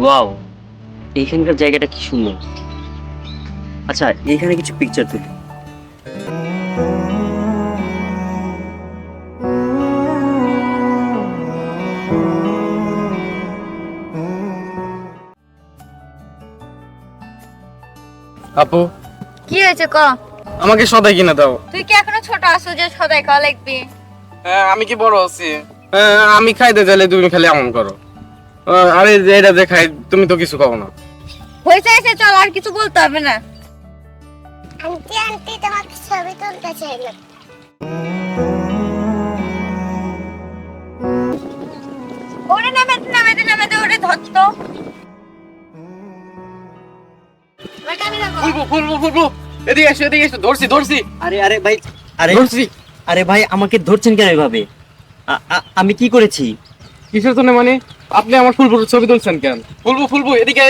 Wow, এইখানকার জায়গাটা কি সুন্দর। আচ্ছা, এখানে কিছু পিকচার তুলি। আপু, কি হয়েছে ক? আমাকে সদাই কিনে দাও। তুই কি এখনো ছোট আছো যে সদাই খাওয়া লাগবে? আমি কি বড় আছি? আমি খাইতে চাইলে তুমি খালি এমন করো। আরে এটা যে খাই তুমি তো কিছু খাও না। হয়েছে হয়েছে, চল, আর কিছু বলতে হবে না। আন্টি আন্টি তোমাকে ছবি তুলতে চাইলো। ওরে নামে দে ওরে ধরতো। ফুলবো এদিকে এসো ধরছি। আরে আরে ভাই, আরে ধরছি। আরে ভাই, আমাকে ধরছেন কেন এভাবে? আমি কি করেছি? কিসের জন্য মানে? আপনি আমার ফুলবুর ছবি তুলছেন কেন? ফুলবো এদিকে।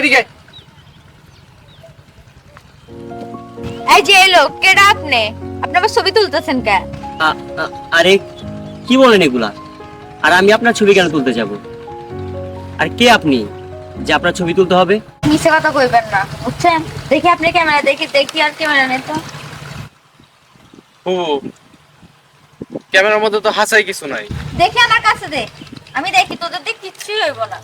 এই যে এই লোক কেডা আপনি আবার ছবি তুলতেছেন কেন? আরে কি বলেন এগুলা? আর আমি আপনার ছবি কেন তুলতে যাব? আর কে আপনি যে আপনার ছবি তুলতে হবে? মিছে কথা কইবেন না, বুঝছেন? দেখি আপনি ক্যামেরা, দেখি আর ক্যামেরা নেই তো। ও, ক্যামেরার মধ্যে তো হাসাই কিছু নাই। দেখি আমার কাছে দে, আমি দেখি, তোদের দিক কিচ্ছুই হইব না।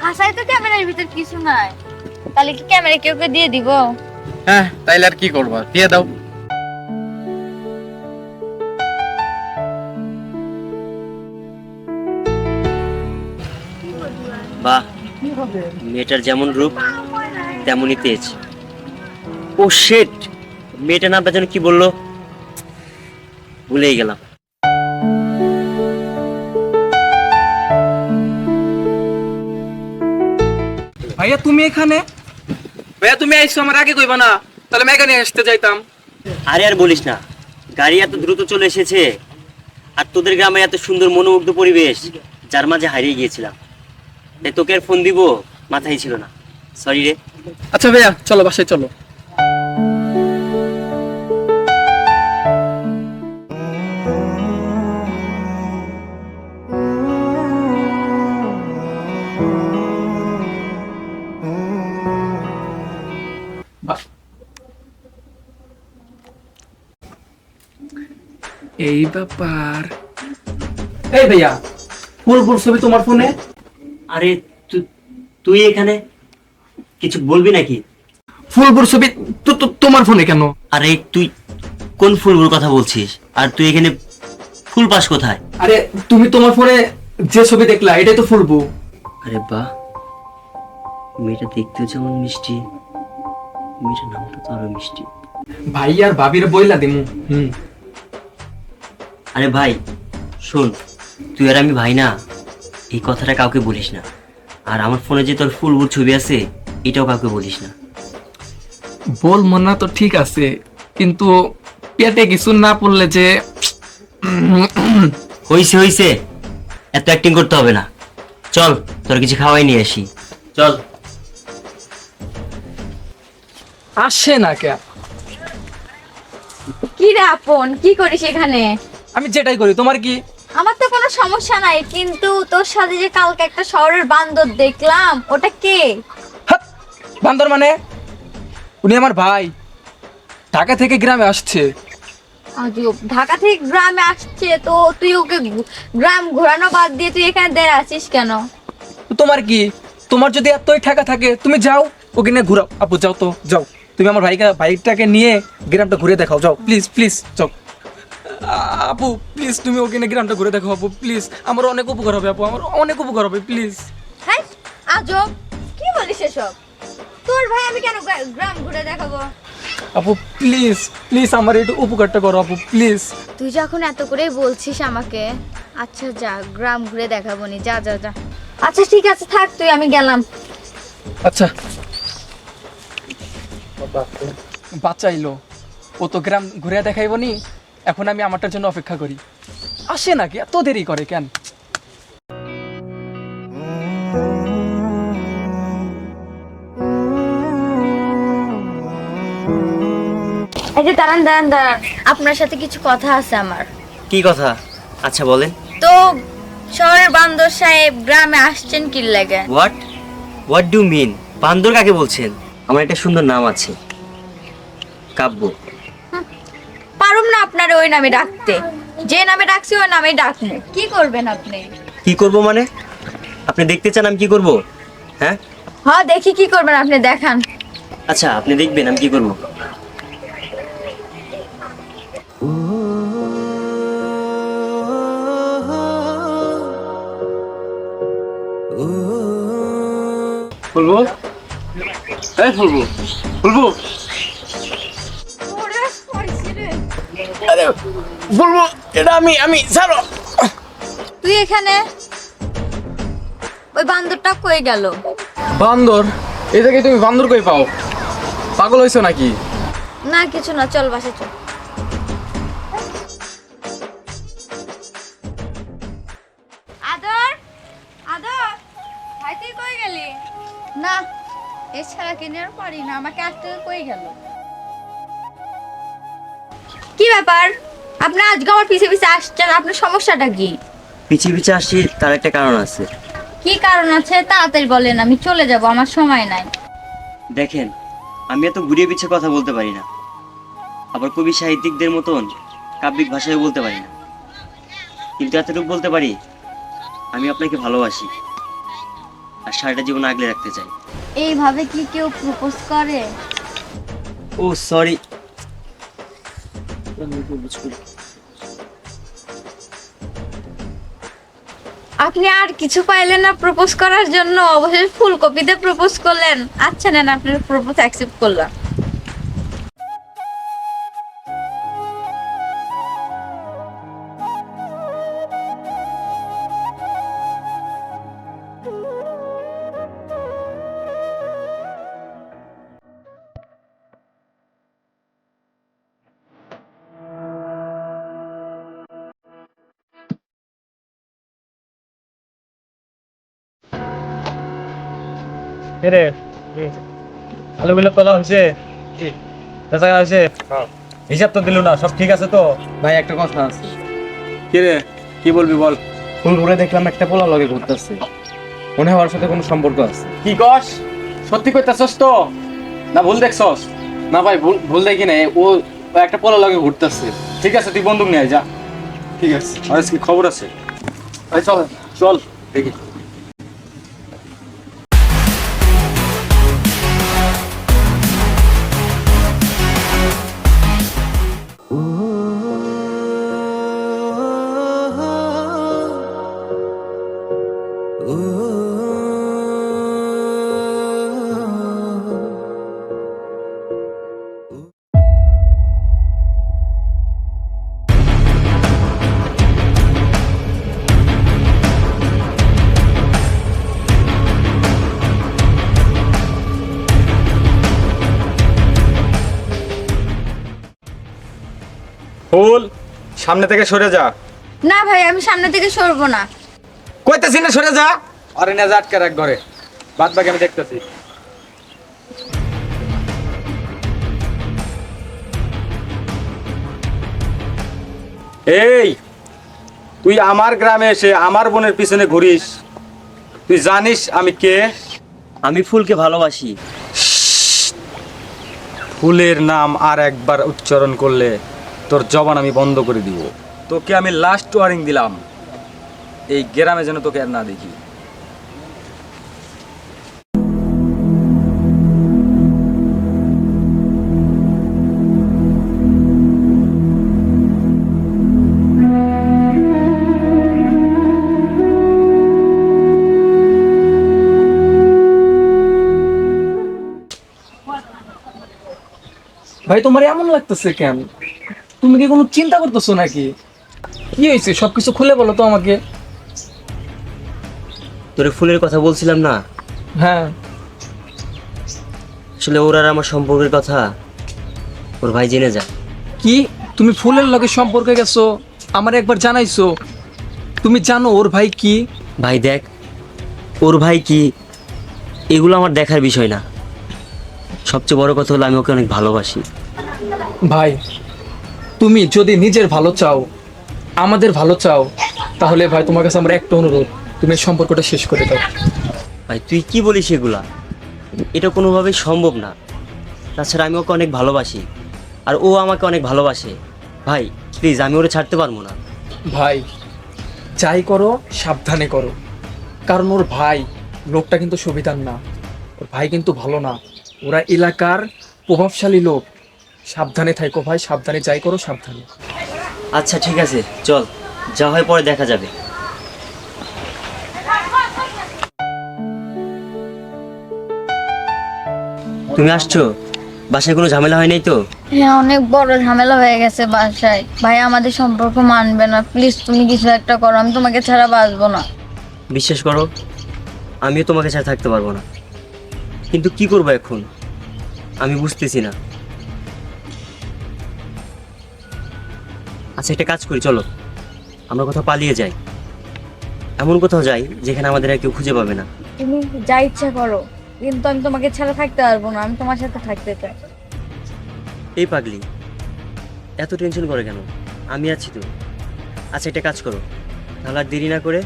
হাসাই তো ক্যামেরার ভিতর কিছু নাই, তাহলে কি ক্যামেরা কেউ দিয়ে দিব? হ্যাঁ, তাইলে আর কি করবা, দিয়ে দাও। বাহ, মেয়েটার যেমন রূপ তেমনই তেজ। ও শিট, মেয়েটার নামটা যেন কি বললো, ভুলেই গেলাম। ভাইয়া তুমি এখানে? ভাইয়া তুমি আইছো আমার আগে কইবা না, তাহলে মেকানিক আসতে যাইতাম। আরে আর বলিস না, গাড়ি এত দ্রুত চলে এসেছে, আর তোদের গ্রামে এত সুন্দর মনোমুগ্ধ পরিবেশ, যার মাঝে হারিয়ে গিয়েছিলাম। তাই তোকে আর ফোন দিব মাথায় ছিল না, সরি রে। আচ্ছা ভাইয়া, চলো বাসায় চলো। এই ব্যাপার। এই ভাইয়া, ফুলপুর ছবি তোমার ফোনে? আরে তুই এখানে কিছু বলবি নাকি? ফুলপুর ছবি তোমার ফোনে কেন? আরে তুই কোন ফুলগুলোর কথা বলছিস? আর তুই এখানে ফুল পাস কোথায়? আরে তুমি তোমার ফোনে যে ছবি দেখলা এটাই তো ফুলবু। আরে বাহ, মেয়েটা দেখতেও যেমন মিষ্টি, মেয়েটার নামটা তো আরো মিষ্টি। ভাই আর ভাবির বইলা দিমু। আরে ভাই শোন, তুই আর আমি ভাই না, এই কথাটা কাউকে বলিস না। আর আমার ফোনে যে তোর ফুলবুর ছবি আছে, এটাও কাউকে বলিস না। বল মনা তো ঠিক আছে, কিন্তু পেটে কিছু না পড়লে যে। হইছে, এত অ্যাক্টিং করতে হবে না। চল, তোর কিছু খাওয়াই নিয়ে আসি, চল। আসে না কে? কি রে আপন, কি করিস এখানে? আমি যেটাই করি, তোমার কি? আমার তো কোনো সমস্যা নাই, কিন্তু তোর সাথে যে কালকে একটা শহরের বান্দর দেখলাম, ওটা কে? হাত! বান্দর মানে? উনি আমার ভাই, ঢাকা থেকে গ্রামে আসছে। আজব, ঢাকা থেকে গ্রামে আসছে তো তুই ওকে গ্রাম ঘোরানো বাদ দিয়ে তুই এখানে দাঁড়িয়ে আছিস কেন? তো তোমার কি? তোমার যদি এতই ঠাকা থাকে তুমি যাও, ওকে নিয়ে ঘুরাও। আপু যাও তো, যাও তুমি আমার ভাইটাকে নিয়ে গ্রামটা ঘুরে দেখাও, যাও প্লিজ যাও। আপু প্লিজ, তুমি ওকে নিয়ে গ্রামটা ঘুরে দেখাও আপু প্লিজ। আমার অনেক উপকার হবে আপু, আমার অনেক উপকার হবে প্লিজ। হ্যাঁ আজব, কি বলিস এসব? তোর ভাই আমি কেন গ্রাম ঘুরে দেখাবো? আপু প্লিজ আমার একটু উপকারটা করো আপু প্লিজ। তুই যখন এত করেই বলছিস আমাকে, আচ্ছা যা, গ্রাম ঘুরে দেখাবো নি, যা। আচ্ছা ঠিক আছে, থাক তুই, আমি গেলাম। আচ্ছা, বাঁচাইলো, ও তো গ্রাম ঘুরে দেখাইব নি, এখন আমি আমারটার জন্য অপেক্ষা করি। আসে নাকি, এত দেরি করে কেন? এই যে দাঁড়ান, আপনার সাথে কিছু কথা আছে আমার। কি কথা? আচ্ছা বলেন। তো শহরের বান্দর সাহেব গ্রামে আসছেন কি লাগে? What do mean? বান্দর কাকে বলছেন? আমার একটা সুন্দর নাম আছে, কাব্য। পারুম না আপনার ওই নামে ডাকতে, যে নামে ডাকছি ওই নামে ডাকমু। কি করবেন আপনি? কি করব মানে? আপনি দেখতে চান আমি কি করব? হ্যাঁ হ্যাঁ, দেখি কি করবেন আপনি, দেখান। আচ্ছা, আপনি দেখবেন আমি কি করব। ফুলবু, এই ফুলবু, ফুলবু, আরে ফুলবু, এটা আমি ছাড়ো। তুই এখানে? ওই বান্দরটা কই গেল? বান্দর? এই জায়গায় তুমি বান্দর কই পাও? পাগল হইছো নাকি? না কিছু না, চল বাসে চল। আদর, আদর, ভাই তুই কই গেলি? না, এছাড়া কিনে আর পারি না, আমাকে আজ থেকে কই গেল? কি ব্যাপার, আপনি আজকে আমার পিছে পিছে আসছেন, আপনার সমস্যাটা কি? পিছিয়ে পিছিয়ে আসছি, তার একটা কারণ আছে। কি কারণ আছে তাড়াতাড়ি বলেন, আমি চলে যাব, আমার সময় নাই। দেখেন, আমি এত ঘুরিয়ে পিছিয়ে কথা বলতে পারি না, আবার কবি সাহিত্যিকদের মতন কাব্যিক ভাষায় বলতে পারি না, কিন্তু এতটুকু বলতে পারি, আমি আপনাকে ভালোবাসি আর সারাটা জীবন আগলে রাখতে চাই। এইভাবে কি কেউ প্রপোজ করে? ও সরি। আপনি আর কিছু পাইলেন না প্রপোজ করার জন্য, অবশেষে ফুলকপিতে প্রপোজ করলেন। আচ্ছা নেন, আপনার প্রপোজ অ্যাকসেপ্ট করলাম। রে আলুগুলো তোলা হয়েছে, বেচা কেনা হয়েছে? হিসাব তো দিল না, সব ঠিক আছে তো? ভাই একটা কথা আছে। কি রে, কি বলবি বল। ফুল ঘুরে দেখলাম একটা পোলা লগে ঘুরতেছে, মনে হয় ওর সাথে কোনো সম্পর্ক আছে। কি কস? সত্যি কইতাছস তো না ভুল দেখছস? না ভাই, ভুল দেখি না, ও একটা পোলা লগে ঘুরতেছে। ঠিক আছে, তুই বন্দুক নিয়ে আয়, যা। ঠিক আছে, আর কি খবর আছে? ভাই চল। চল দেখি। ফুল, সামনে থেকে সরে যা। না ভাই, আমি সামনে থেকে সরবো না। কইতাছি না সরে যা। আরে না, যা, আটকে রাখ ঘরে, বাদ বাকি আমি দেখতেছি। এই, তুই আমার গ্রামে এসে আমার বোনের পিছনে ঘুরিস, তুই জানিস আমি কে? আমি ফুলকে ভালোবাসি। ফুলের নাম আর একবার উচ্চারণ করলে তোর জবান আমি বন্ধ করে দিব। তোকে আমি লাস্ট ওয়ার্নিং দিলাম, এই গ্রামে যেন তোকে আর না দেখি। ভাই তোমার এমন লাগতেছে কেন? তুমি কি কোনো চিন্তা করতেছো নাকি? কি হয়েছে সবকিছু খুলে বলো তো আমাকে। তোরে ফুলের কথা বলছিলাম না, হ্যাঁ, আসলে ওর আর আমার সম্পর্কের কথা ওর ভাই জেনে যায়। কি তুমি ফুলের লগে সম্পর্কে গেছো, আমার একবার জানাইছো? তুমি জানো ওর ভাই কি? ভাই দেখ, ওর ভাই কি এগুলো আমার দেখার বিষয় না, সবচেয়ে বড় কথা হলো আমি ওকে অনেক ভালোবাসি। ভাই তুমি যদি নিজের ভালো চাও আমাদের ভালো চাও, তাহলে ভাই তোমার কাছে আমার একটা অনুরোধ, তুমি এই সম্পর্কটা শেষ করে দাও। ভাই তুই কি বলিস এগুলা? এটা কোনোভাবেই সম্ভব না। তাছাড়া আমি ওকে অনেক ভালোবাসি, আর ও আমাকে অনেক ভালোবাসে। ভাই প্লিজ, আমি ওরে ছাড়তে পারবো না। ভাই যাই করো সাবধানে করো, কারণ ওর ভাই লোকটা কিন্তু সুবিধার না, ওর ভাই কিন্তু ভালো না, ওরা এলাকার প্রভাবশালী লোক। সাবধানে থাকো ভাই, সাবধানে যাই করো সাবধানে। আচ্ছা ঠিক আছে, চল, যা হয় পরে দেখা যাবে। তুমি আসছো? বাসায় কোনো ঝামেলা হয় নাই তো? হ্যাঁ, অনেক বড় ঝামেলা হয়ে গেছে বাসায়। ভাই আমাদের সম্পর্ক মানবে না, প্লিজ তুমি কিছু একটা করো, আমি তোমাকে ছাড়া বাঁচবো না। বিশ্বাস করো, আমিও তোমাকে ছাড়া থাকতে পারবো না, কিন্তু কি করবো এখন আমি বুঝতেছি না। আচ্ছা একটা কাজ করি, চলো আমরা কোথাও পালিয়ে যাই, এমন কোথাও যাই যেখানে আমাদের আর কেউ খুঁজে পাবে না। তুমি যা ইচ্ছা করো, কিন্তু আমি তোমাকে ছাড়া থাকতে পারবো না, আমি তোমার সাথে থাকতে চাই। এই পাগলি এত টেনশন করে কেন? আমি আছি তো। আচ্ছা একটা কাজ করো, তাহলে আর দেরি না করে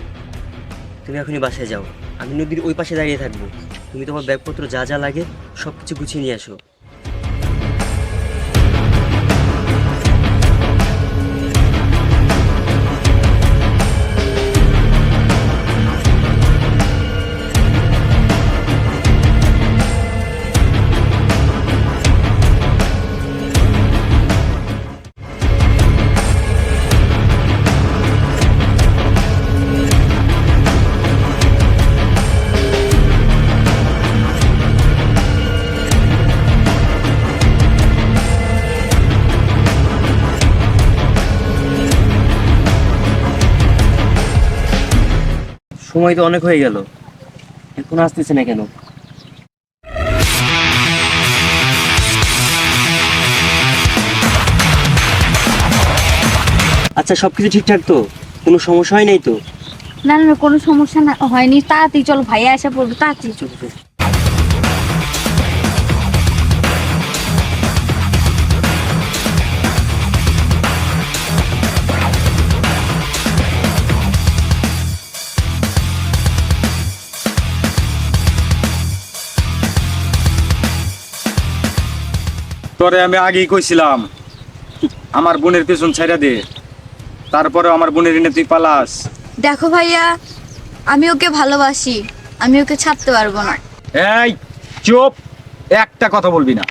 তুমি এখনই বাসায় যাও, আমি নদীর ওই পাশে দাঁড়িয়ে থাকবো। তুমি তোমার ব্যাগপত্র যা যা লাগে সব কিছু গুছিয়ে নিয়ে আসো। সময় তো অনেক হয়ে গেল, এখন আসতেছে না কেন? আচ্ছা সবকিছু ঠিকঠাক তো? কোনো সমস্যা হয় নাই তো? না না, কোনো সমস্যা না হয়নি। তাড়াতাড়ি চলো, ভাইয়া এসে পড়বে, তাড়াতাড়ি চলো। তোরে আমি আগেই কইছিলাম আমার বোনের পেছন ছাইড়া দে, তারপরে আমার বোনের এনে তুই পালাস। দেখো ভাইয়া, আমি ওকে ভালোবাসি, আমি ওকে ছাড়তে পারবো না। এই চুপ, একটা কথা বলবি না।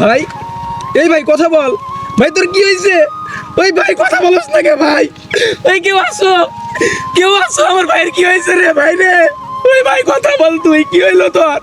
ভাই এই ভাই কথা বল, ভাই তোর কি হয়েছে? ওই ভাই কথা বলছ না কে ভাই? ওই কেউ আসো, কেউ আসো, আমার ভাইয়ের কি হয়েছে রে ভাই রে? ওই ভাই কথা বল, তুই কি হইলো তোর?